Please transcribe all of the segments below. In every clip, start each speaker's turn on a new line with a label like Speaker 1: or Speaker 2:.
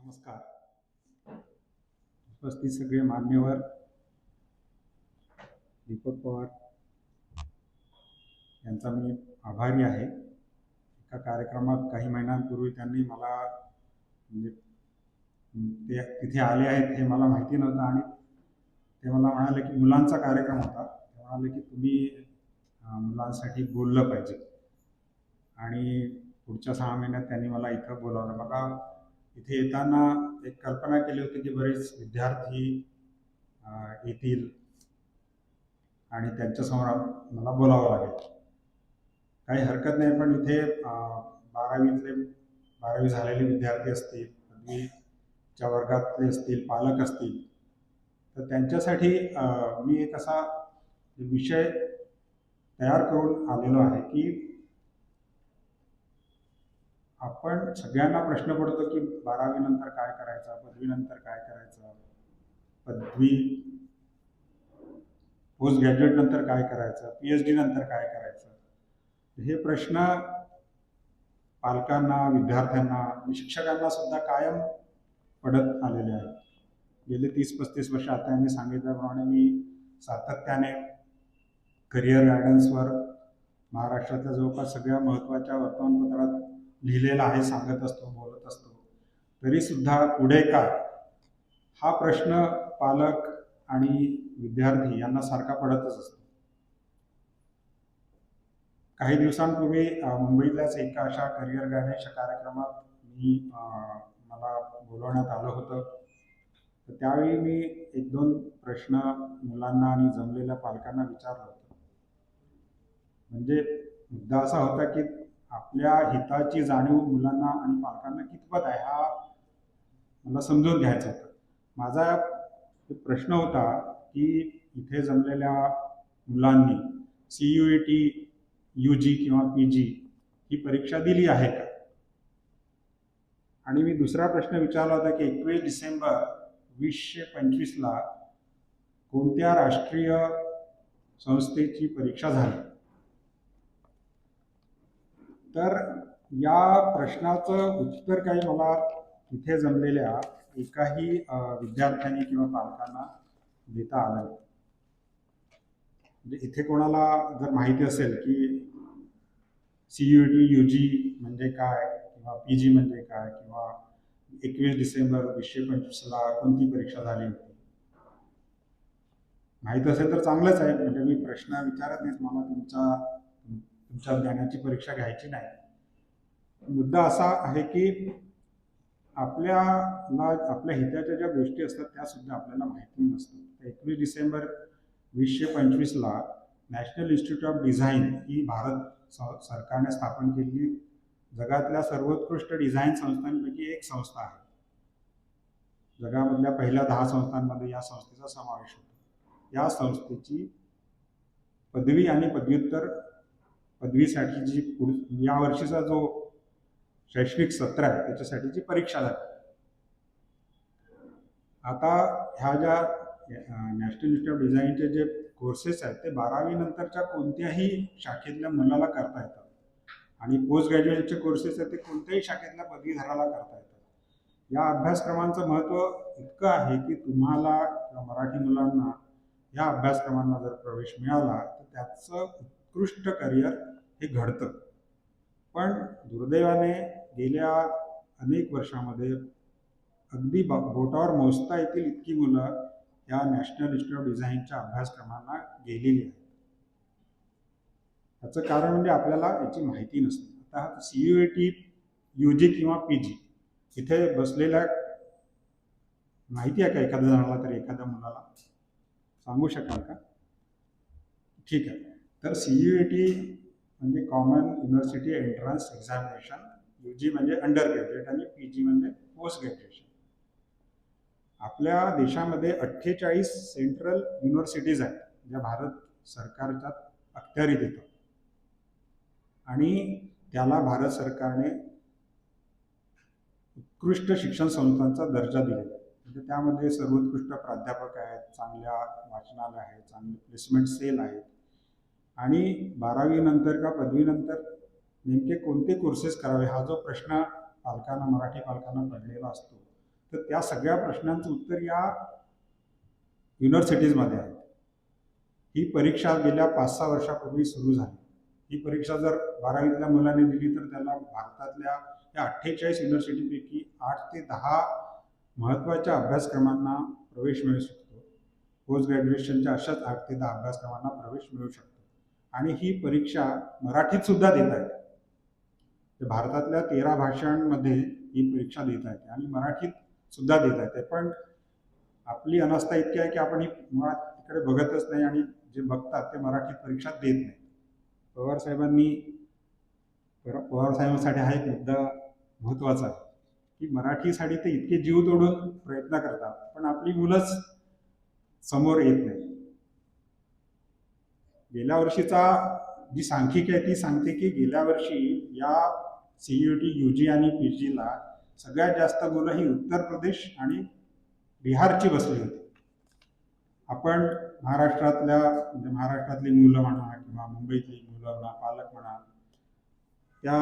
Speaker 1: नमस्कार. उपस्थित सगळे मान्यवर, दीपक पवार यांचा मी आभारी आहे. एका कार्यक्रमात काही महिन्यांपूर्वी त्यांनी मला म्हणजे ते तिथे आले आहेत हे मला माहिती नव्हतं आणि ते मला म्हणाले की मुलांचा कार्यक्रम होता. ते म्हणाले की तुम्ही मुलांसाठी बोललं पाहिजे आणि पुढच्या 6 महिन्यात त्यांनी मला इथं बोलावलं. बघा, इथे येताना एक कल्पना केली होती की बरेच विद्यार्थी येतील आणि त्यांच्यासमोर मला बोलावं लागेल. काही हरकत नाही, पण इथे 12वी झालेले विद्यार्थी असतील, पदवीच्या वर्गातले असतील, पालक असतील, तर त्यांच्यासाठी मी एक असा विषय तयार करून आलेलो आहे की आपण सगळ्यांना प्रश्न पडतो की 12वी नंतर काय करायचं, पदवी नंतर काय करायचं, पदवी पोस्ट ग्रॅज्युएट नंतर काय करायचं, PhD नंतर काय करायचं. हे प्रश्न पालकांना, विद्यार्थ्यांना आणि शिक्षकांना सुद्धा कायम पडत आलेले आहेत. गेले 30-35 वर्ष आता यांनी सांगितल्याप्रमाणे मी सातत्याने करिअर गायडन्सवर महाराष्ट्रातल्या जवळपास सगळ्या महत्त्वाच्या वर्तमानपत्रात लिहिलेलं आहे, सांगत असतो, बोलत असतो. तरी सुद्धा पुढे काय हा प्रश्न पालक आणि विद्यार्थी यांना सारखा पडतच असतो. काही दिवसांपूर्वी मुंबईतल्याच एका अशा करिअर गायडन्सच्या कार्यक्रमात मला बोलवण्यात आलं होतं. तर त्यावेळी मी 1-2 प्रश्न मुलांना आणि जमलेल्या पालकांना विचारलं होतं. म्हणजे मुद्दा असा होता की आपल्या हिताची जाणीव मुलांना आणि पालकांना कितपत आहे हा मला समजून घ्यायचा होता. माझा प्रश्न होता की इथे जमलेल्या मुलांनी CUET, UG किंवा PG ही परीक्षा दिली आहे का? आणि मी दुसरा प्रश्न विचारला होता की 21 डिसेंबर 2025ला कोणत्या राष्ट्रीय संस्थेची परीक्षा झाली? तर या प्रश्नाचं उत्तर काही मला इथे जमलेल्या एकाही विद्यार्थ्यांनी किंवा पालकांना देता आलं नाही. म्हणजे इथे कोणाला जर माहिती असेल की CUET, UG म्हणजे काय किंवा PG म्हणजे काय किंवा 21 डिसेंबर 2025ला कोणती परीक्षा झाली होती, माहीत असेल तर चांगलंच आहे. म्हणजे मी प्रश्न विचारत नाही, मला तुमच्या ज्ञानाची परीक्षा घ्यायची नाही. मुद्दा असा आहे की आपल्या हिताच्या ज्या गोष्टी असतात त्या सुद्धा आपल्याला माहिती नसतात. 21 डिसेंबर 2025ला नॅशनल इन्स्टिट्यूट ऑफ डिझाईन ही भारत सरकारने स्थापन केलेली जगातल्या सर्वोत्कृष्ट डिझाईन संस्थांपैकी एक संस्था आहे. जगामधल्या पहिल्या 10 संस्थांमध्ये या संस्थेचा समावेश होतो. या संस्थेची पदवी आणि पदव्युत्तर पदवीसाठी या वर्षीचा जो शैक्षणिक सत्र आहे त्याच्यासाठीची परीक्षा झाली. आता ह्या ज्या नॅशनल इन्स्टिट्यूट ऑफ डिझाईनचे जे कोर्सेस आहेत ते 12वी नंतरच्या कोणत्याही शाखेतल्या मुलाला करता येतात आणि पोस्ट ग्रॅज्युएशनचे कोर्सेस आहेत ते कोणत्याही शाखेतल्या पदवीधराला करता येतात. या अभ्यासक्रमांचं महत्त्व इतकं आहे की तुम्हाला किंवा मराठी मुलांना या अभ्यासक्रमांना जर प्रवेश मिळाला तर त्याचं उत्कृष्ट करिअर हे घडतं. पण दुर्दैवाने गेल्या अनेक वर्षामध्ये अगदी बोटावर मोजता येतील इतकी मुलं या नॅशनल इन्स्टिट्यूट ऑफ डिझाईनच्या अभ्यासक्रमांना गेलेली आहेत. त्याचं कारण म्हणजे आपल्याला याची माहिती नसते. आता CUET, UG किंवा PG इथे बसलेल्या माहिती आहे का एखाद्या जणाला तरी, एखाद्या मुलाला सांगू शकाल का? ठीक आहे. तर CUET म्हणजे common university entrance examination, UG म्हणजे अंडर ग्रॅज्युएट आणि PG म्हणजे पोस्ट ग्रॅज्युएशन. आपल्या देशामध्ये 48 सेंट्रल युनिव्हर्सिटीज आहेत ज्या भारत सरकारच्या अखत्यारीत येतात आणि त्याला भारत सरकारने उत्कृष्ट शिक्षण संस्थांचा दर्जा दिलेला आहे. म्हणजे त्यामध्ये सर्वोत्कृष्ट प्राध्यापक आहेत, चांगल्या वाचनालय आहेत, चांगले प्लेसमेंट सेल आहेत आणि 12वी नंतर का पदवीनंतर नेमके कोणते कोर्सेस करावे हा जो प्रश्न पालकांना, मराठी पालकांना पडलेला असतो तर त्या सगळ्या प्रश्नांचं उत्तर या युनिव्हर्सिटीजमध्ये आहे. ही परीक्षा गेल्या 5-6 वर्षापूर्वी सुरू झाली. ही परीक्षा जर 12वीतल्या मुलांनी दिली तर त्याला भारतातल्या या 48 युनिव्हर्सिटीपैकी 8 ते 10 महत्त्वाच्या अभ्यासक्रमांना प्रवेश मिळू शकतो. पोस्ट ग्रॅज्युएशनच्या अशाच 8 ते 10 अभ्यासक्रमांना प्रवेश मिळू शकतो. आणि ही परीक्षा मराठीत सुद्धा देता येते. भारतातल्या 13 भाषांमध्ये ही परीक्षा देता येते आणि मराठीत सुद्धा देता येते. पण आपली अनास्था इतकी आहे की आपण ही मुळात तिकडे बघतच नाही आणि जे बघतात ते मराठीत परीक्षा देत नाही. पवारसाहेबांसाठी हा एक मुद्दा महत्त्वाचा आहे की मराठीसाठी ते इतके जीव तोडून प्रयत्न करतात, पण आपली मुलंच समोर येत नाही. गेल्या वर्षीचा जी सांख्यिकी आहे ती सांगते की गेल्या वर्षी या CUT UG आणि PGला सगळ्यात जास्त मुलं ही उत्तर प्रदेश आणि बिहारची बसली होती. आपण महाराष्ट्रातली मुलं म्हणा किंवा मुंबईतली मुलं म्हणा, पालक म्हणा, त्या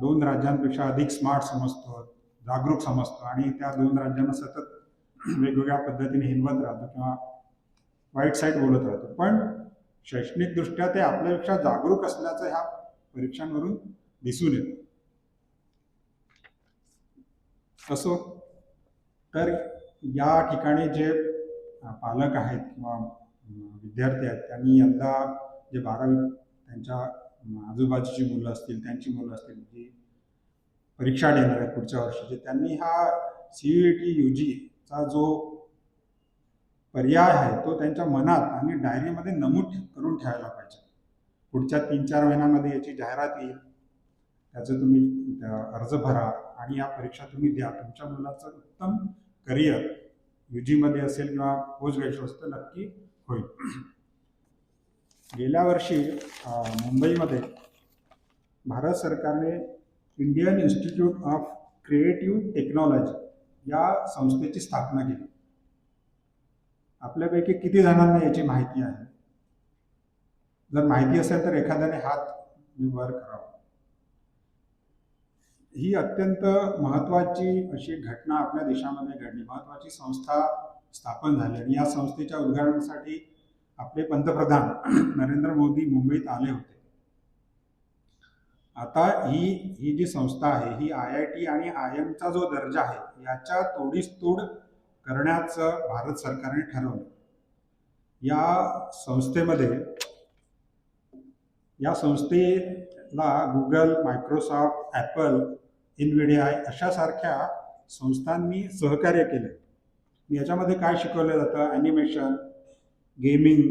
Speaker 1: 2 राज्यांपेक्षा अधिक स्मार्ट समजतो, जागरूक समजतो आणि त्या 2 राज्यांना सतत वेगवेगळ्या पद्धतीने हिनवत राहतो किंवा वाईट साईड बोलत राहतो. पण शैक्षणिकदृष्ट्या ते आपल्यापेक्षा जागरूक असल्याचं ह्या परीक्षांवरून दिसून येतं. असो, तर या ठिकाणी जे पालक आहेत किंवा विद्यार्थी आहेत त्यांनी यंदा जे 12वी त्यांच्या आजूबाजूची मुलं असतील, त्यांची मुलं असतील जी परीक्षा देणार आहेत पुढच्या वर्षीचे, त्यांनी हा CUT UGचा जो पर्याय आहे तो त्यांच्या मनात आणि डायरीमध्ये नमूद करून ठेवायला पाहिजे. पुढच्या 3-4 महिन्यामध्ये याची जाहिरात येईल, त्याचं तुम्ही अर्ज भरा आणि या परीक्षा तुम्ही द्या. तुमच्या मुलाचं उत्तम करिअर UGमध्ये असेल किंवा पोस्ट ग्रॅज्युएशन असेल तर नक्की होईल. गेल्या वर्षी मुंबईमध्ये भारत सरकारने Indian institute of creative technology या संस्थेची स्थापना केली. आपल्यापैकी किती जणांना याची माहिती आहे? जर माहिती असेल तर एखाद्याने हात वर करावा. ही अत्यंत महत्त्वाची अशी घटना आपल्या देशामध्ये घडली. महत्त्वाची संस्था स्थापन झाली आणि या संस्थेच्या उद्घाटनासाठी आपले पंतप्रधान नरेंद्र मोदी मुंबईत आले होते. आता ही जी संस्था आहे ही IIT आणि IIMचा जो दर्जा आहे याच्या तोडीस तोड करण्याचं भारत सरकारने ठरवलं. या संस्थेला गुगल, मायक्रोसॉफ्ट, ॲपल, इनविडिया अशासारख्या संस्थांनी सहकार्य केलं. याच्यामध्ये काय शिकवलं जातं? Animation, gaming,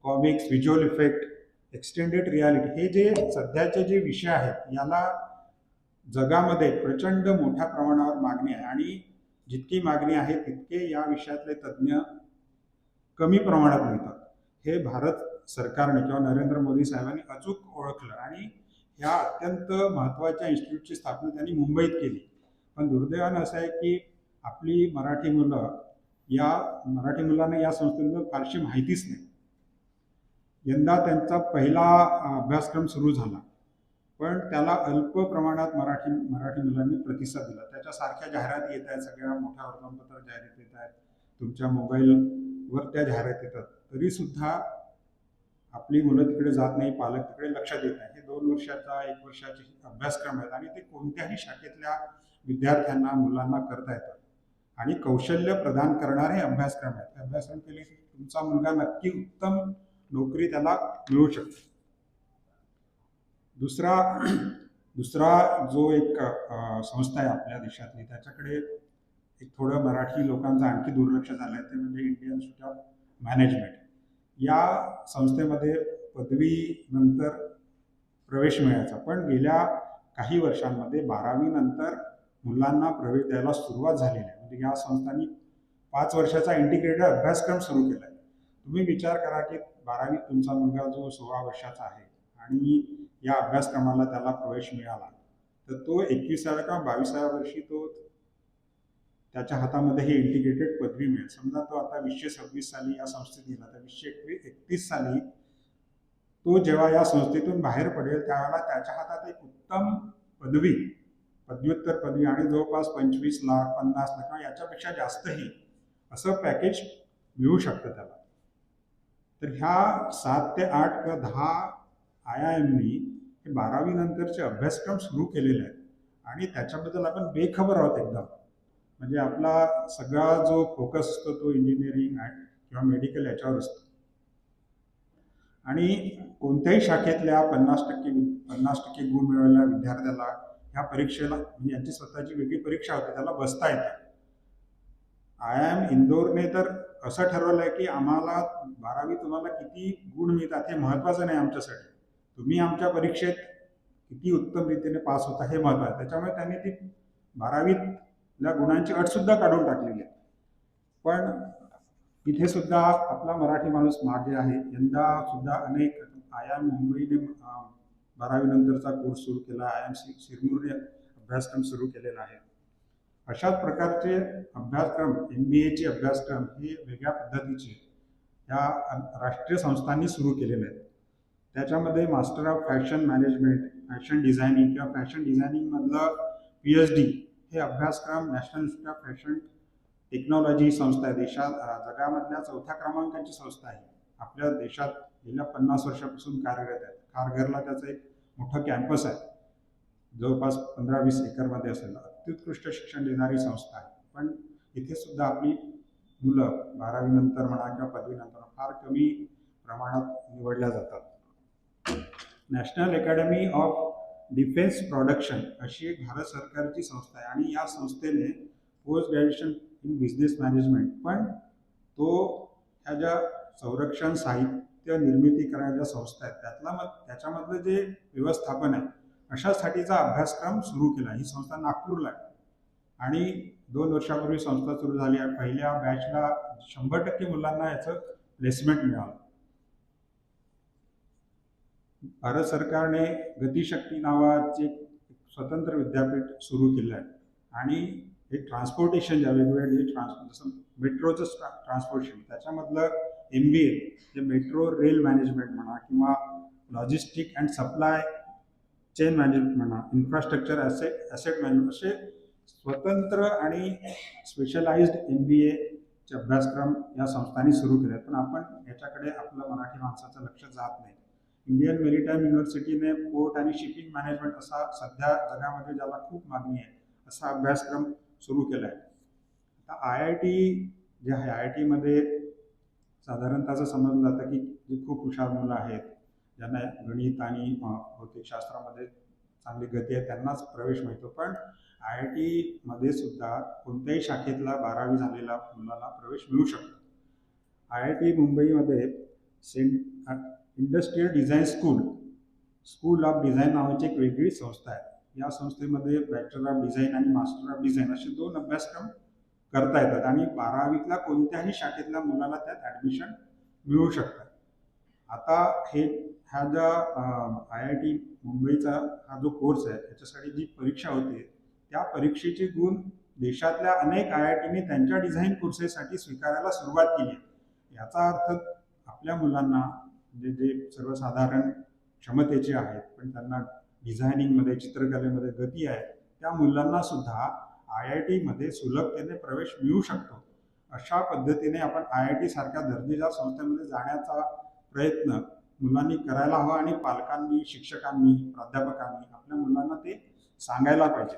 Speaker 1: comics, visual effect, extended reality हे जे सध्याचे जे विषय आहेत याला जगामध्ये प्रचंड मोठ्या प्रमाणावर मागणी आहे आणि जितकी मागणी आहे तितके या विषयातले तज्ज्ञ कमी प्रमाणात मिळतात. हे भारत सरकारने किंवा नरेंद्र मोदी साहेबांनी अचूक ओळखलं आणि ह्या अत्यंत महत्त्वाच्या इन्स्टिट्यूटची स्थापना त्यांनी मुंबईत केली. पण दुर्दैवानं असं आहे की आपली मराठी मुलांना या संस्थेबद्दल फारशी माहितीच नाही. यंदा त्यांचा पहिला अभ्यासक्रम सुरू झाला, पण त्याला अल्प प्रमाणात मराठी मुलांनी प्रतिसाद दिला. त्याच्यासारख्या जाहिराती येत आहेत, सगळ्या मोठ्या वर्तमानपत्रात जाहिराती येत आहेत, तुमच्या मोबाईलवर त्या जाहिराती येतात. तरीसुद्धा आपली मुलं तिकडे जात नाही, पालक तिकडे लक्ष देत नाही. हे 2 वर्षाचा 1 वर्षाचे अभ्यासक्रम आहेत आणि ते कोणत्याही शाखेतल्या विद्यार्थ्यांना मुलांना करता येतात आणि कौशल्य प्रदान करणारे अभ्यासक्रम आहेत. अभ्यासक्रम केले की तुमचा मुलगा नक्की उत्तम नोकरी त्याला मिळू शकते. दुसरा जो एक संस्था आहे आपल्या देशातली त्याच्याकडे एक थोडं मराठी लोकांचं आणखी दुर्लक्ष झालं आहे, ते म्हणजे इंडियन इन्स्टिट्यूट ऑफ मॅनेजमेंट. या संस्थेमध्ये पदवीनंतर प्रवेश मिळायचा, पण गेल्या काही वर्षांमध्ये 12वी नंतर मुलांना प्रवेश द्यायला सुरुवात झालेली आहे. म्हणजे या संस्थांनी 5 वर्षाचा इंटिग्रेटेड अभ्यासक्रम सुरू केला आहे. तुम्ही विचार करा की 12वीत तुमचा मुलगा जो 16 वर्षाचा आहे आणि या अभ्यासक्रमाला त्याला प्रवेश मिळाला तर तो 21व्या किंवा 22व्या वर्षी तो त्याच्या हातामध्ये हे इंटिग्रेटेड पदवी मिळेल. समजा तो आता 2026 साली या संस्थेत गेला तर 2031 साली तो जेव्हा या संस्थेतून बाहेर पडेल त्यावेळेला त्याच्या हातात एक उत्तम पदवी पदव्युत्तर पदवी आणि जवळपास 25 लाख 50 लाख किंवा याच्यापेक्षा जास्तही असं पॅकेज मिळू शकतं त्याला. तर ह्या 7 ते 8 किंवा 10 IIMनी हे 12वी नंतरचे अभ्यासक्रम सुरू केलेले आहेत आणि त्याच्याबद्दल आपण बेखबर आहोत एकदम. म्हणजे आपला सगळा जो फोकस असतो तो इंजिनिअरिंग किंवा मेडिकल याच्यावर असतो आणि कोणत्याही शाखेतल्या 50% गुण मिळवलेल्या विद्यार्थ्याला ह्या परीक्षेला म्हणजे यांची स्वतःची वेगळी परीक्षा होते त्याला बसता येतं. IIM इंदोरने तर असं ठरवलं आहे की आम्हाला 12वी तुम्हाला किती गुण मिळतात हे महत्त्वाचं नाही आमच्यासाठी, तुम्ही आमच्या परीक्षेत किती उत्तम रीतीने पास होता हे महत्त्वाचं. त्याच्यामुळे त्यांनी ती 12वीतल्या गुणांची अटसुद्धा काढून टाकलेली आहे. पण इथे सुद्धा आपला मराठी माणूस मागे आहे. यंदा सुद्धा अनेक IIM मुंबईने 12वी नंतरचा कोर्स सुरू केला, IIM सिरमूरने अभ्यासक्रम सुरू केलेला आहे. अशाच प्रकारचे अभ्यासक्रम MBAचे अभ्यासक्रम हे वेगळ्या पद्धतीचे या राष्ट्रीय संस्थांनी सुरू केलेले आहेत. त्याच्यामध्ये master of fashion management, fashion designing किंवा फॅशन डिझायनिंगमधलं PhD हे अभ्यासक्रम national institute of fashion technology संस्था आहे. जगामधल्या 4थ्या क्रमांकाची संस्था आहे. आपल्या देशात गेल्या 50 वर्षापासून कार्यरत आहे. खारघरला त्याचं एक मोठं कॅम्पस आहे, जवळपास 15-20 एकरमध्ये असेल. अत्युत्कृष्ट शिक्षण देणारी संस्था आहे. पण इथे सुद्धा आपली मुलं 12वी नंतर म्हणा किंवा पदवीनंतर फार कमी प्रमाणात निवडल्या जातात. National academy of defence production अशी एक भारत सरकारची संस्था आहे आणि या संस्थेने post graduation in business management, पण तो ह्या ज्या संरक्षण साहित्य निर्मिती करणाऱ्या संस्था आहेत त्याच्यामधलं जे व्यवस्थापन आहे अशासाठीचा अभ्यासक्रम सुरू केला. ही संस्था नागपूरला आहे आणि 2 वर्षापूर्वी संस्था सुरू झाली आहे. पहिल्या बॅचला 100% मुलांना याचं प्लेसमेंट मिळालं. भारत सरकारने गतिशक्ती नावाचे स्वतंत्र विद्यापीठ सुरू केलं आहे आणि हे ट्रान्सपोर्टेशन ज्या वेगवेगळे जसं मेट्रोचं ट्रान्सपोर्टेशन त्याच्यामधलं MBA जे मेट्रो रेल मॅनेजमेंट म्हणा किंवा logistic and supply chain management म्हणा, इन्फ्रास्ट्रक्चर ॲसेट मॅनेजमेंट असे स्वतंत्र आणि स्पेशलाइज्ड MBAचे अभ्यासक्रम या संस्थांनी सुरू केले आहेत. पण आपण याच्याकडे आपलं मराठी माणसाचं लक्ष जात नाही. इंडियन मेरिटाईम युनिव्हर्सिटीने पोर्ट आणि शिपिंग मॅनेजमेंट असा सध्या जगामध्ये ज्याला खूप मागणी आहे असा अभ्यासक्रम सुरू केला आहे. आता IIT जे आहे, IITमध्ये साधारणतः असं समजलं जातं की जे खूप हुशार मुलं आहेत, ज्यांना गणित आणि भौतिकशास्त्रामध्ये चांगली गती आहे त्यांनाच प्रवेश मिळतो. पण IITमध्ये सुद्धा कोणत्याही शाखेतला 12वी झालेला मुलाला प्रवेश मिळू शकतो. IIT मुंबईमध्ये industrial design school of design नावाची एक वेगळी संस्था आहे. या संस्थेमध्ये बॅचलर ऑफ डिझाईन आणि मास्टर ऑफ डिझाईन असे 2 अभ्यासक्रम करता येतात आणि 12वीतल्या कोणत्याही शाखेतल्या मुलाला त्यात ॲडमिशन मिळू शकतात. आता ह्या ज्या IIT मुंबईचा हा जो कोर्स आहे त्याच्यासाठी जी परीक्षा होते त्या परीक्षेचे गुण देशातल्या अनेक IITनी त्यांच्या डिझाईन कोर्सेससाठी स्वीकारायला सुरुवात केली आहे. याचा अर्थ आपल्या मुलांना म्हणजे जे सर्वसाधारण क्षमतेचे आहेत पण त्यांना डिझायनिंगमध्ये चित्रकलेमध्ये गती आहे त्या मुलांना सुद्धा IITमध्ये सुलभतेने प्रवेश मिळू शकतो. अशा पद्धतीने आपण IIT सारख्या दर्जेदार संस्थेमध्ये जाण्याचा प्रयत्न मुलांनी करायला हवा आणि पालकांनी, शिक्षकांनी, प्राध्यापकांनी आपल्या मुलांना ते सांगायला पाहिजे.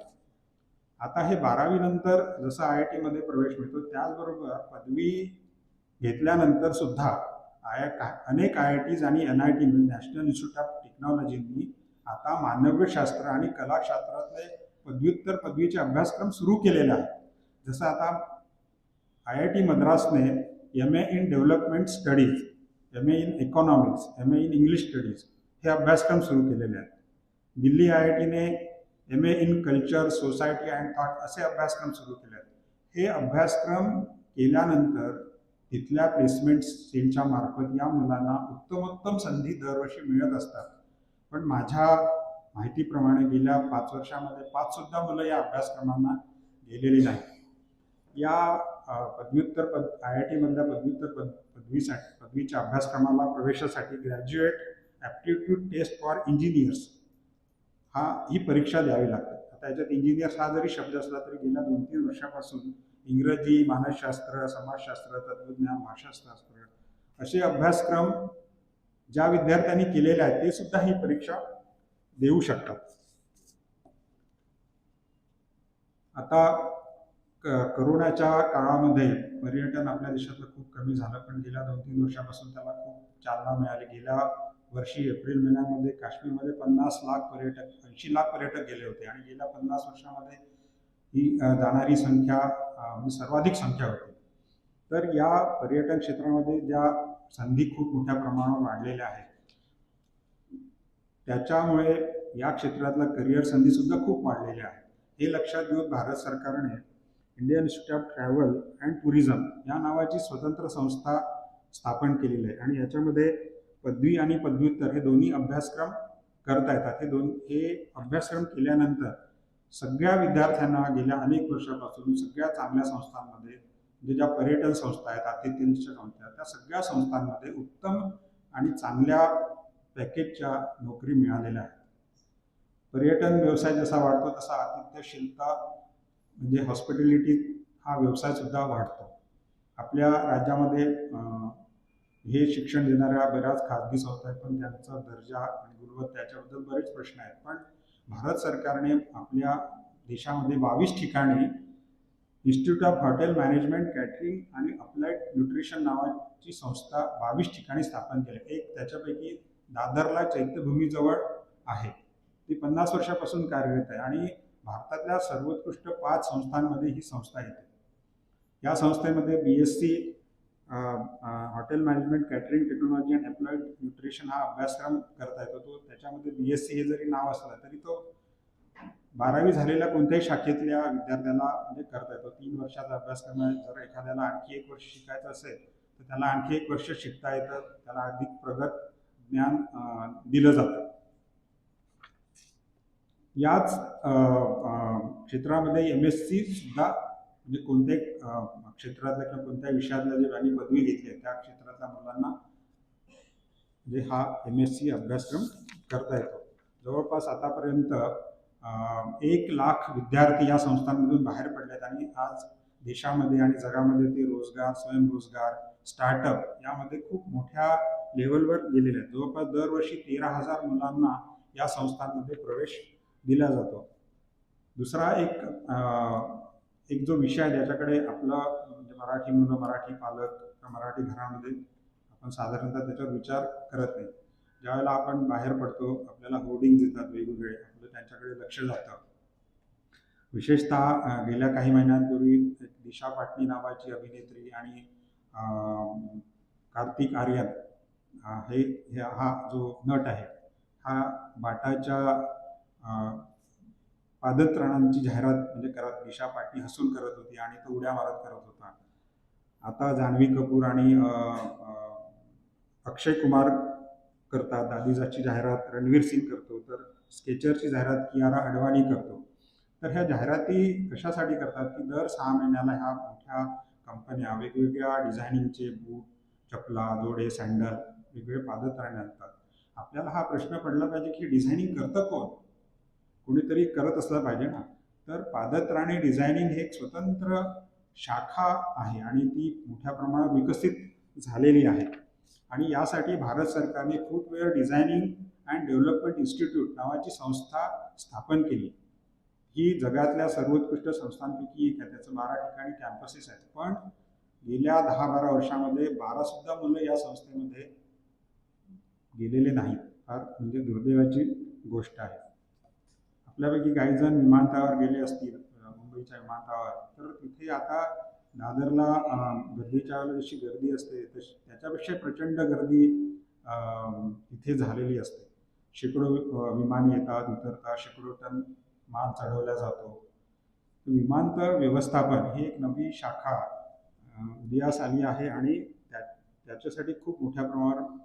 Speaker 1: आता हे 12वी नंतर जसं IITमध्ये प्रवेश मिळतो त्याचबरोबर पदवी घेतल्यानंतर सुद्धा अनेक IITs आणि NIT नॅशनल इन्स्टिट्यूट ऑफ टेक्नॉलॉजीनी आता मानवशास्त्र आणि कलाशास्त्रातले पदव्युत्तर पदवीचे अभ्यासक्रम सुरू केलेले आहेत. जसं आता IIT मद्रासने MA in development studies, MA in economics, MA in English studies हे अभ्यासक्रम सुरू केलेले आहेत. दिल्ली IITने MA in culture, society and thought असे अभ्यासक्रम सुरू केले आहेत. हे अभ्यासक्रम केल्यानंतर तिथल्या प्लेसमेंट सेलच्या मार्फत या मुलांना उत्तमोत्तम संधी दरवर्षी मिळत असतात. पण माझ्या माहितीप्रमाणे गेल्या 5 वर्षामध्ये 5 सुद्धा मुलं या अभ्यासक्रमांना गेलेली नाही. या IIT मधल्या पदवीच्या अभ्यासक्रमाला प्रवेशासाठी graduate aptitude test for engineers ही परीक्षा द्यावी लागते. आता याच्यात इंजिनियर्स हा जरी शब्द असला तरी गेल्या 2-3 वर्षापासून इंग्रजी, मानसशास्त्र, समाजशास्त्र, तत्वज्ञान, भाषाशास्त्र असे अभ्यासक्रम ज्या विद्यार्थ्यांनी केलेले आहेत ते सुद्धा ही परीक्षा देऊ शकतात. आता करोनाच्या काळामध्ये पर्यटन आपल्या देशातलं खूप कमी झालं, पण गेल्या 2-3 वर्षापासून त्याला खूप चालना मिळाली. गेल्या वर्षी एप्रिल महिन्यामध्ये काश्मीरमध्ये 50 लाख पर्यटक, 80 लाख पर्यटक गेले होते आणि गेल्या 50 वर्षामध्ये ही जाणारी संख्या सर्वाधिक संख्या होती. तर या पर्यटन क्षेत्रामध्ये ज्या संधी खूप मोठ्या प्रमाणावर वाढलेल्या आहेत, त्याच्यामुळे या क्षेत्रातला करिअर संधी सुद्धा खूप वाढलेल्या आहेत. हे लक्षात घेऊन भारत सरकारने Indian institute of travel and tourism या नावाची स्वतंत्र संस्था स्थापन केलेली आहे आणि याच्यामध्ये पदवी आणि पदव्युत्तर हे दोन्ही अभ्यासक्रम करता येतात. हे अभ्यासक्रम केल्यानंतर सगळ्या विद्यार्थ्यांना गेल्या अनेक वर्षापासून सगळ्या चांगल्या संस्थांमध्ये, म्हणजे ज्या पर्यटन संस्था आहेत, आतिथ्यनिष्ठ संस्था आहेत, त्या सगळ्या संस्थांमध्ये उत्तम आणि चांगल्या पॅकेजच्या नोकरी मिळालेल्या आहेत. पर्यटन व्यवसाय जसा वाढतो तसा आतिथ्यशीलता म्हणजे हॉस्पिटॅलिटी हा व्यवसाय सुद्धा वाढतो. आपल्या राज्यामध्ये हे शिक्षण देणाऱ्या बऱ्याच खाजगी संस्था आहेत, पण त्यांचा दर्जा आणि गुणवत्ता याच्याबद्दल बरेच प्रश्न आहेत. पण भारत सरकारने आपल्या देशामध्ये 22 ठिकाणी institute of hotel management, catering आणि अप्लाइड न्यूट्रिशन नावाची संस्था 22 ठिकाणी स्थापन केली. एक त्याच्यापैकी दादरला चैत्यभूमीजवळ आहे. ती 50 वर्षापासून कार्यरत आहे आणि भारतातल्या सर्वोत्कृष्ट 5 संस्थांमध्ये ही संस्था येते. या संस्थेमध्ये BSc hotel management, catering technology and applied nutrition हा अभ्यासक्रम करता येतो. तो त्याच्यामध्ये BSc हे जरी नाव असलं तरी तो 12वी झालेल्या कोणत्याही शाखेतल्या विद्यार्थ्याला म्हणजे करता येतो. 3 वर्षाचा अभ्यासक्रम आहे. जर एखाद्याला आणखी 1 वर्ष शिकायचं असेल तर त्याला आणखी 1 वर्ष शिकता येतं. त्याला अधिक प्रगत ज्ञान दिलं जातं. याच क्षेत्रामध्ये MSc सुद्धा म्हणजे कोणत्याही क्षेत्रातल्या किंवा कोणत्याही विषयातल्या जे ज्यांनी पदवी घेतली आहे त्या क्षेत्रातल्या मुलांना म्हणजे हा MSc अभ्यासक्रम करता येतो. जवळपास आतापर्यंत 1 लाख विद्यार्थी या संस्थांमधून बाहेर पडले आहेत आणि आज देशामध्ये आणि जगामध्ये ते रोजगार, स्वयंरोजगार, स्टार्टअप यामध्ये खूप मोठ्या लेवलवर गेलेले आहेत. जवळपास दरवर्षी 13,000 मुलांना या संस्थांमध्ये प्रवेश दिला जातो. दुसरा एक जो विषय आहे ज्याच्याकडे आपलं म्हणजे मराठी मुलं, मराठी पालक, मराठी घरामध्ये आपण साधारणतः त्याच्यावर विचार करत नाही. ज्यावेळेला आपण बाहेर पडतो आपल्याला होर्डिंग येतात वेगवेगळे, आपलं त्यांच्याकडे लक्ष जातं. विशेषतः गेल्या काही महिन्यांपूर्वी दिशा पाटनी नावाची अभिनेत्री आणि कार्तिक आर्यन हा जो नट आहे हा बाटाच्या पादत्राणांची जाहिरात म्हणजे करत दिशा पाटनी हसून करत होती आणि तो उड्या मारत करत होता. आता जान्हवी कपूर आणि अक्षय कुमार करतात. दादीजाची जाहिरात रणवीर सिंग करतो, तर स्केचरची जाहिरात कियारा अडवाणी करतो. तर ह्या जाहिराती कशासाठी करतात की दर 6 महिन्याला ह्या मोठ्या कंपन्या वेगवेगळ्या डिझायनिंगचे बूट, चपला, जोडे, सँडल, वेगवेगळे पादत्राणे आणतात. आपल्याला हा प्रश्न पडला पाहिजे की डिझायनिंग करतं कोण? कोणीतरी करत असलं पाहिजे ना. तर पादत्राणे डिझायनिंग हे एक स्वतंत्र शाखा आहे आणि ती मोठ्या प्रमाणात विकसित झालेली आहे आणि यासाठी भारत सरकारने footwear designing and development institute नावाची संस्था स्थापन केली. ही जगातल्या सर्वोत्कृष्ट संस्थांपैकी एक आहे. त्याचं 12 ठिकाणी कॅम्पसेस आहेत. पण गेल्या 10-12 वर्षामध्ये 12 सुद्धा मुलं या संस्थेमध्ये गेलेले नाहीत. फार म्हणजे दुर्दैवाची गोष्ट आहे. आपल्यापैकी काही जण विमानतळावर गेले असतील, मुंबईच्या विमानतळावर, तर तिथे आता दादरला गर्दीच्या वेळेला जशी गर्दी असते त्याच्यापेक्षा प्रचंड गर्दी तिथे झालेली असते. शेकडो विमान येतात, उतरतात, शेकडो टन माल चढवला जातो. विमानतळ व्यवस्थापन ही एक नवी शाखा उदयास आली आहे आणि त्याच्यासाठी खूप मोठ्या प्रमाणावर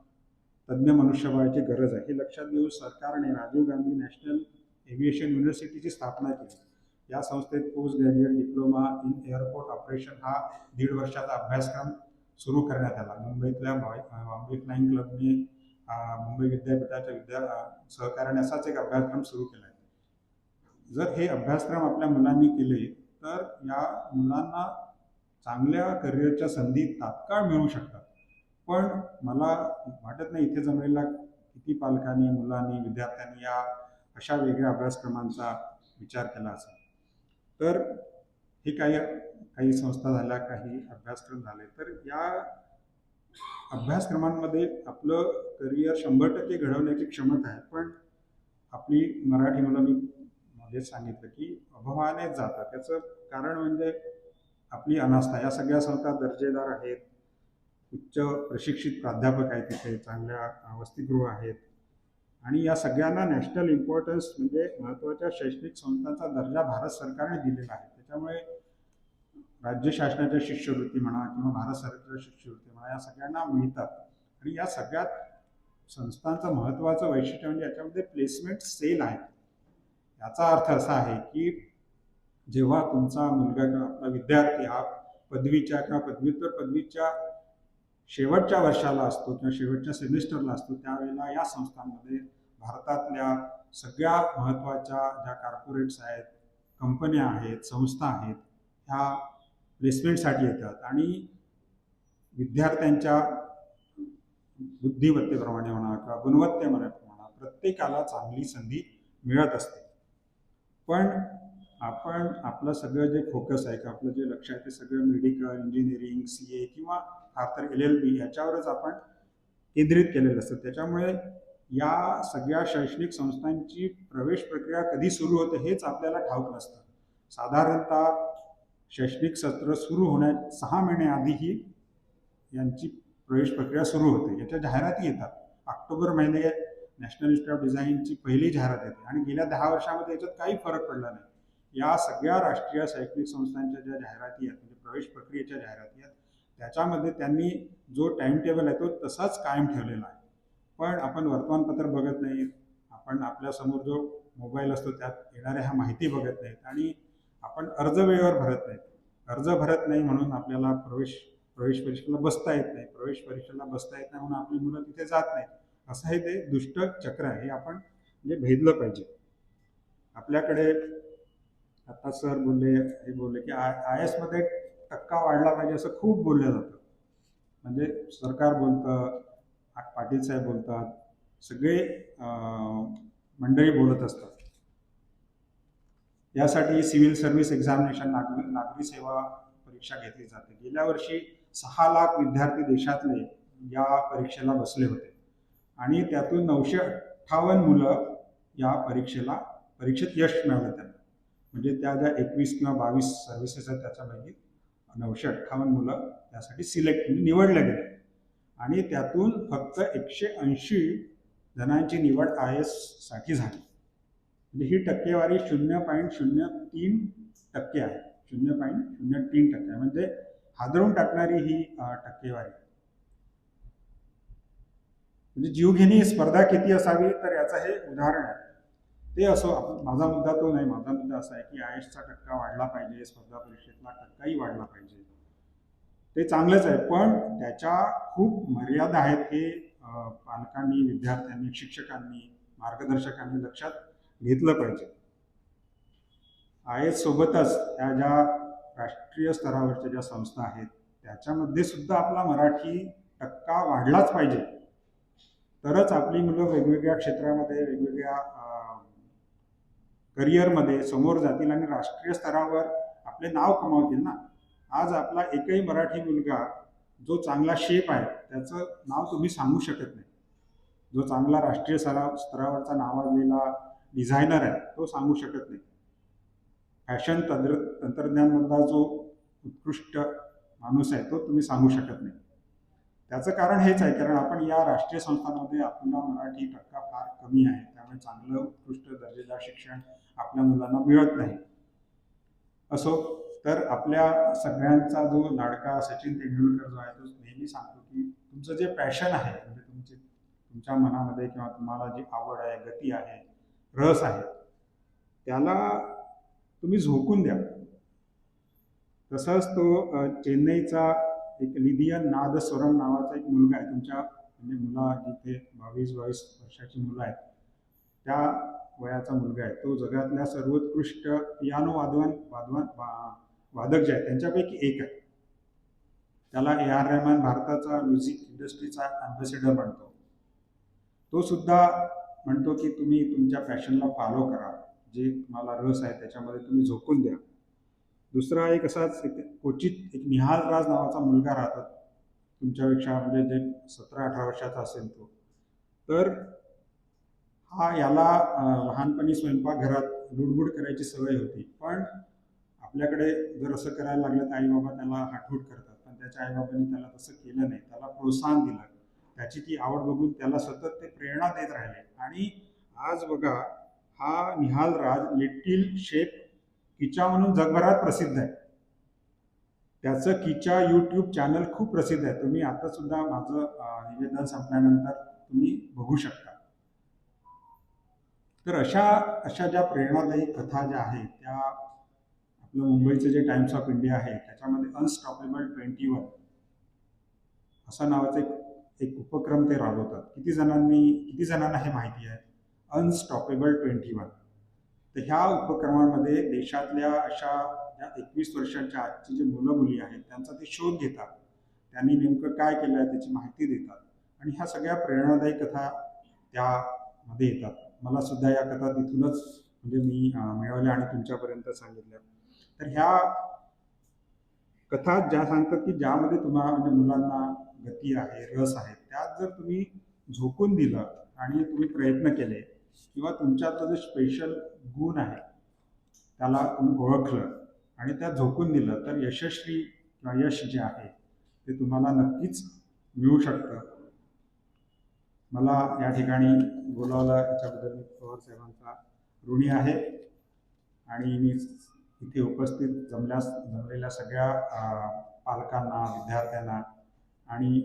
Speaker 1: तज्ज्ञ मनुष्यबळाची गरज आहे. हे लक्षात घेऊन सरकारने राजीव गांधी नॅशनल एव्हिएशन युनिव्हर्सिटीची स्थापना केली. या संस्थेत post graduate diploma in airport operation हा 1.5 वर्षाचा अभ्यासक्रम सुरू करण्यात आला. मुंबईतल्या बॉम्बे फ्लाईंग क्लबने मुंबई विद्यापीठाच्या सहकार्याने असाच एक अभ्यासक्रम सुरू केला आहे. जर हे अभ्यासक्रम आपल्या मुलांनी केले तर या मुलांना चांगल्या करिअरच्या संधी तात्काळ मिळू शकतात. पण मला वाटत नाही इथे जमलेल्या किती पालकांनी, मुलांनी, विद्यार्थ्यांनी या अशा वेगळ्या अभ्यासक्रमांचा विचार केला असेल. तर हे काही काही संस्था झाल्या, काही अभ्यासक्रम झाले, तर या अभ्यासक्रमांमध्ये आपलं करिअर 100% घडवण्याची क्षमता आहे. पण आपली मराठी मुलं, मी मध्येच सांगितलं की अभावानेच जातात. त्याचं कारण म्हणजे आपली अनास्था. या सगळ्या संस्था दर्जेदार आहेत, उच्च प्रशिक्षित प्राध्यापक आहेत, तिथे चांगल्या वसतिगृह आहेत आणि या सगळ्यांना नॅशनल इम्पॉर्टन्स म्हणजे महत्त्वाच्या शैक्षणिक संस्थांचा दर्जा भारत सरकारने दिलेला आहे. त्याच्यामुळे राज्य शासनाच्या शिष्यवृत्ती म्हणा किंवा भारत सरकारच्या शिष्यवृत्ती म्हणा या सगळ्यांना मिळतात. आणि या सगळ्यात संस्थांचं महत्त्वाचं वैशिष्ट्य म्हणजे याच्यामध्ये प्लेसमेंट सेल आहे. याचा अर्थ असा आहे की जेव्हा तुमचा मुलगा किंवा आपला विद्यार्थी हा पदवीच्या किंवा पदव्युत्तर पदवीच्या शेवटच्या वर्षाला असतो किंवा शेवटच्या सेमिस्टरला असतो, त्यावेळेला या संस्थांमध्ये भारतातल्या सगळ्या महत्त्वाच्या ज्या कॉर्पोरेट्स आहेत, कंपन्या आहेत, संस्था आहेत, ह्या प्लेसमेंटसाठी येतात आणि विद्यार्थ्यांच्या बुद्धिमत्तेप्रमाणे म्हणा किंवा गुणवत्तेप्रमाणे म्हणा प्रत्येकाला चांगली संधी मिळत असते. पण आपण आपलं सगळं जे फोकस आहे किंवा आपलं जे लक्ष आहे ते सगळं मेडिकल, इंजिनिअरिंग, CA किंवा फार तर LLB याच्यावरच आपण केंद्रित केलेलं असतं. त्याच्यामुळे या सगळ्या शैक्षणिक संस्थांची प्रवेश प्रक्रिया कधी सुरू होते हेच आपल्याला ठाऊक नसतं. साधारणतः शैक्षणिक सत्र सुरू होण्यात 6 महिने आधीही यांची प्रवेश प्रक्रिया सुरू होते. याच्या जाहिराती येतात. ऑक्टोबर महिने नॅशनल इन्स्टिट्यूट ऑफ डिझाईनची पहिली जाहिरात येते आणि गेल्या 10 वर्षामध्ये याच्यात काही फरक पडला नाही. या सगळ्या राष्ट्रीय शैक्षणिक संस्थांच्या ज्या जाहिराती आहेत म्हणजे प्रवेश प्रक्रियेच्या जाहिराती आहेत त्याच्यामध्ये त्यांनी जो टाइम टेबल आहे तो तसाच कायम ठेवलेला आहे. पण आपण वर्तमानपत्र बघत नाहीत, आपण आपल्यासमोर जो मोबाईल असतो त्यात येणाऱ्या ह्या माहिती बघत नाहीत आणि आपण अर्ज वेळेवर भरत नाहीत. अर्ज भरत नाही म्हणून आपल्याला प्रवेश परीक्षेला बसता येत नाही. प्रवेश परीक्षेला बसता येत नाही म्हणून आपली मुलं तिथे जात नाहीत. असं हे ते दुष्ट चक्र आहे. हे आपण म्हणजे भेदलं पाहिजे. आपल्याकडे आता सर बोलले की IAS मध्ये टक्का वाढला पाहिजे असं खूप बोललं जातं. म्हणजे सरकार बोलतं, पाटील साहेब बोलतात, सगळे मंडळी बोलत असतात. यासाठी सिव्हिल सर्व्हिस एक्झामिनेशन, नागरी सेवा परीक्षा घेतली जाते. गेल्या वर्षी 6 लाख विद्यार्थी देशातले या परीक्षेला बसले होते आणि त्यातून 958 मुलं या परीक्षेत यश मिळालं त्यांना. म्हणजे त्या ज्या 21 किंवा 22 सर्व्हिसेस आहेत त्याच्यापैकी 958 मुलं त्यासाठी निवडले गेले आणि त्यातून फक्त 180 जणांची निवड IAS साठी झाली. म्हणजे ही टक्केवारी 0.03% आहे. 0.03% म्हणजे हादरवून टाकणारी ही टक्केवारी. म्हणजे जीवघेणी स्पर्धा किती असावी तर याचं हे उदाहरण आहे. ते असो, माझा मुद्दा तो नाही. माझा मुद्दा असा आहे की IASचा टक्का वाढला पाहिजे, स्पर्धा परीक्षेतला टक्काही वाढला पाहिजे. ते चांगलंच आहे, पण त्याच्या खूप मर्यादा आहेत. हे पालकांनी, विद्यार्थ्यांनी, शिक्षकांनी, मार्गदर्शकांनी लक्षात घेतलं पाहिजे. IAS सोबतच त्या ज्या राष्ट्रीय स्तरावरच्या ज्या संस्था आहेत त्याच्यामध्ये सुद्धा आपला मराठी टक्का वाढलाच पाहिजे. तरच आपली मुलं वेगवेगळ्या क्षेत्रामध्ये, वेगवेगळ्या करिअरमध्ये समोर जातील आणि राष्ट्रीय स्तरावर आपले नाव कमावतील ना. आज आपला एकही मराठी मुलगा जो चांगला शेफ आहे त्याचं नाव तुम्ही सांगू शकत नाही. जो चांगला राष्ट्रीय स्तरावरचा नावाजलेला डिझायनर आहे तो सांगू शकत नाही. फॅशन तंत्रज्ञानमधला जो उत्कृष्ट माणूस आहे तो तुम्ही सांगू शकत नाही. त्याचं कारण हेच आहे, कारण आपण या राष्ट्रीय संस्थांमध्ये आपला मराठी टक्का फार कमी आहे. त्यामुळे चांगलं उत्कृष्ट दर्जेदार शिक्षण आपल्या मुलांना मिळत नाही. असो, तर आपल्या सगळ्यांचा जो लाडका सचिन तेंडुलकर जो आहे तो नेहमी सांगतो की तुमचं जे पॅशन आहे म्हणजे तुमच्या मनामध्ये किंवा तुम्हाला जी आवड आहे, गती आहे, रस आहे त्याला तुम्ही झोकून द्या. तसंच तो चेन्नईचा एक लिदियन नादस्वरम नावाचा एक मुलगा आहे. तुमच्या म्हणजे मुला जिथे 22 वर्षाची मुलं आहेत त्या वयाचा मुलगा आहे तो जगातल्या सर्वोत्कृष्ट पियानो वादक जे आहेत त्यांच्यापैकी एक आहे. त्याला ए आर रहमान भारताचा म्युझिक इंडस्ट्रीचा अँबॅसेडर म्हणतो. तो सुद्धा म्हणतो की तुम्ही तुमच्या पॅशनला फॉलो करा, जे तुम्हाला रस आहे त्याच्यामध्ये तुम्ही झोकून द्या. दुसरा एक असाच क्वचित एक निहाल राज नावाचा मुलगा राहतो तुमच्यापेक्षा, म्हणजे जे 17-18 वर्षाचा असेल तो. तर याला लहानपणी स्वयंपाकघरात लुडबुड करायची सवय होती, पण आपल्याकडे जर असं करायला लागलं तर आई बाबा त्याला हाटहूट करतात, पण त्याच्या आईबाबांनी त्याला तसं केलं नाही, त्याला प्रोत्साहन दिलं. त्याची ती आवड बघून त्याला सतत ते प्रेरणा देत राहिले. आणि आज बघा, हा निहाल राज लिटिल शेफ किचा म्हणून जगभरात प्रसिद्ध आहे. त्याचं किचा यूट्यूब चॅनल खूप प्रसिद्ध आहे. तुम्ही आता सुद्धा माझं निवेदन संपल्यानंतर तुम्ही बघू शकता. तर अशा अशा ज्या प्रेरणादायी कथा ज्या आहेत त्या आपलं मुंबईचं जे टाइम्स ऑफ इंडिया आहे त्याच्यामध्ये अनस्टॉपेबल 21 असा नावाचा एक उपक्रम ते राबवतात. किती जणांना हे माहिती आहे अनस्टॉपेबल 21? तर ह्या उपक्रमामध्ये देशातल्या अशा या 21 वर्षांच्या आजची जी मुलं मुली आहेत त्यांचा ते शोध घेतात, त्यांनी नेमकं काय केलं आहे त्याची माहिती देतात, आणि ह्या सगळ्या प्रेरणादायी कथा त्यामध्ये येतात. मला सुद्धा या कथा तिथूनच म्हणजे मी मिळवल्या आणि तुमच्यापर्यंत सांगितल्या. तर ह्या कथा ज्या सांगतात की ज्यामध्ये तुम्हाला म्हणजे मुलांना गती आहे, रस आहे, त्यात जर तुम्ही झोकून दिलं आणि तुम्ही प्रयत्न केले किंवा तुमच्यातलं जे स्पेशल गुण आहे त्याला तुम्ही ओळखलं आणि त्यात झोकून दिलं तर यशस्वी किंवा यश जे आहे ते तुम्हाला नक्कीच मिळू शकतं. मला या ठिकाणी बोलावलं याच्याबद्दल मी पवार साहेबांचा ऋणी आहे. आणि मी इथे उपस्थित जमलेल्या सगळ्या पालकांना, विद्यार्थ्यांना आणि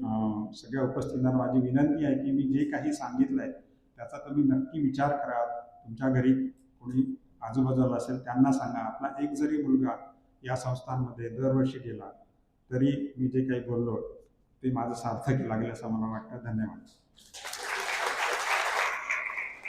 Speaker 1: सगळ्या उपस्थितांना माझी विनंती आहे की मी जे काही सांगितलं आहे त्याचा तुम्ही नक्की विचार करा. तुमच्या घरी कोणी आजूबाजूला असेल त्यांना सांगा. आपला एक जरी मुलगा या संस्थांमध्ये दरवर्षी गेला तरी मी जे काही बोललो ते माझं सार्थक लागेल असं मला वाटतं. धन्यवाद.